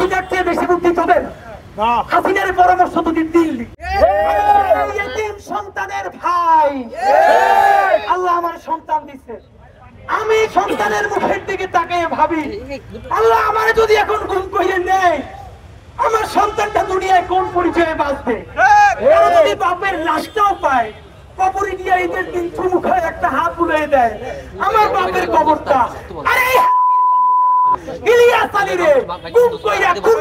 হাসিনার চেয়ে বেশি বুদ্ধি তোদের। হাসিনার পরামর্শ যদি দিল্লি সন্তানের ভাই আল্লাহ আমার সন্তান দিচ্ছে, আমি সন্তানের মুখের দিকে তাকিয়ে ভাবি আল্লাহ আমার যদি এখন গুম করে নেয় আমার সন্তানটা দুনিয়ায় কোন পরিচয়ে বাঁচবে। যদি বাপের লাশটাও পায় কবরে গিয়ে ঈদের দিন চুমু খায় একটা হাত বুলিয়ে দেয় আমার বাপের কবরটা আরে ইলিয়াস আলী রে গুম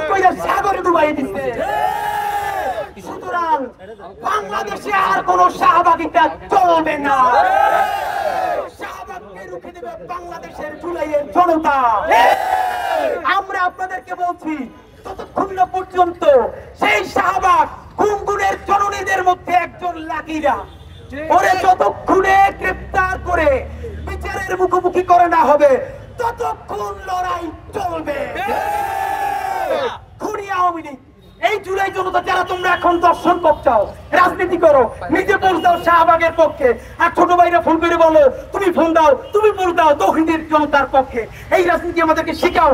কইরা সাগরে ডুবাই দিচ্ছে। সুতরাং বাংলাদেশে আর কোন শাহবাগিতা চলবে না, শাহবাগকে রুখে দেবে বাংলাদেশের জুলাইয়ের জনতা। আমরা আপনাদেরকে বলছি ততক্ষণ না পর্যন্ত সেই শাহবাগ গুনগুনের জননীদের মধ্যে একজন লাকিরা ওরে যতক্ষণে গ্রেফতার করে বিচারের মুখোমুখি করে না হবে ততক্ষণ লড়াই চলবে। খুনি আওয়ামী লীগ এই জুলাই জনতা যারা তোমরা এখন দর্শন করছাও রাজনীতি করো নিজে ফোন দাও শাহবাগের পক্ষে আর ছোট ভাইরা ফোন করে বলো তুমি ফোন দাও তুমি ফোন দাও দক্ষিণের জনতার পক্ষে। এই রাজনীতি আমাদেরকে শিখাও।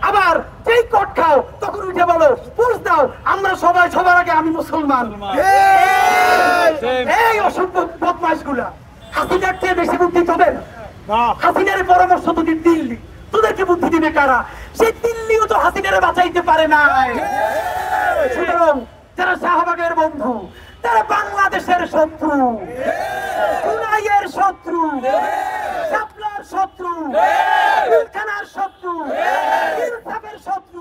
আবার যেই কট খাও তখন উঠে বলো পুষ দাও আমরা সবাই সবার আগে আমি মুসলমান। এই অসভ্য বদমাইশ গুলা হাসিনার চেয়ে বেশি বুদ্ধি তোদের। হাসিনার পরামর্শ যদি দিল্লি তোদেরকে বুদ্ধি দিবে কারা? সেই দিল্লিও তো হাসিনারে বাঁচাইতে পারে না। সুতরাং যারা শাহবাগের বন্ধু তারা বাংলাদেশের শত্রু, জুলাইয়ের শত্রু, শাপলার শত্রু, পিলখানার শত্রু, ইনসাফের শত্রু।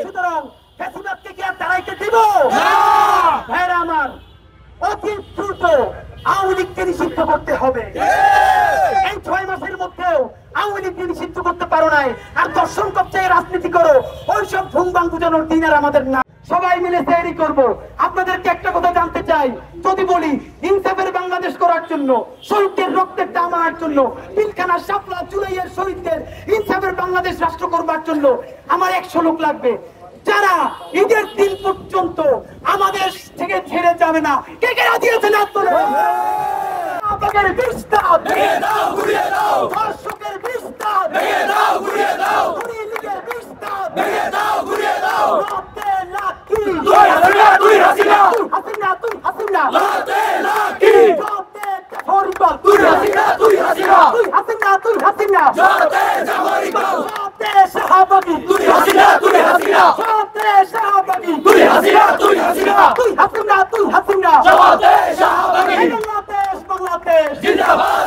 সুতরাং ফ্যাসিবাদকে কি আর দাঁড়াইতে দিব? ভাইরা আমার অতি দ্রুত আওয়ামী লীগকে নিষিদ্ধ করতে হবে। এই 6 মাসের মধ্যেও আওয়ামী লীগকে নিষিদ্ধ করতে পারো নাই আর দর্শন কক্ষে রাজনীতি করো ওইসব ভুংবাং বুঝানোর দিন আর আমাদের না। সবাই মিলে তৈরি করব। আপনাদেরকে একটা কথা জানতে চাই, যদি বলি ইনসাফের বাংলাদেশ করার জন্য শহীদদের রক্তের দাম আনার জন্য পিলখানা শাপলা জুলাইয়ের শহীদদের ইনসাফের বাংলাদেশ রাষ্ট্র করবার জন্য আমার 100 লোক লাগবে যারা ঈদের দিন পর্যন্ত আমাদের থেকে ছেড়ে যাবে না। কে কে রাজি আছেন আপনারা? আপনাদের বিস্তার ভেঙে দাও ঘুরিয়ে দাও, দর্শকের বিস্তার ভেঙে দাও ঘুরিয়ে দাও, খুনি লীগের বিস্তার ভেঙে দাও ঘুরিয়ে দাও। লাতে লাকি তুই হাসিনা তুই হাসিনা হাসিনা তুই হাসিনা লাতে লাকি লাতে ফরিবা তুই হাসিনা তুই হাসিনা তুই হাসিনা তুই হাসিনা লাতে জামারিকা লাতে শাহবাগী তুই হাসিনা তুই হাসিনা লাতে শাহবাগী তুই হাসিনা তুই হাসিনা তুই হাসিনা তুই হাসিনা লাতে শাহবাগী বাংলাদেশ জিন্দাবাদ।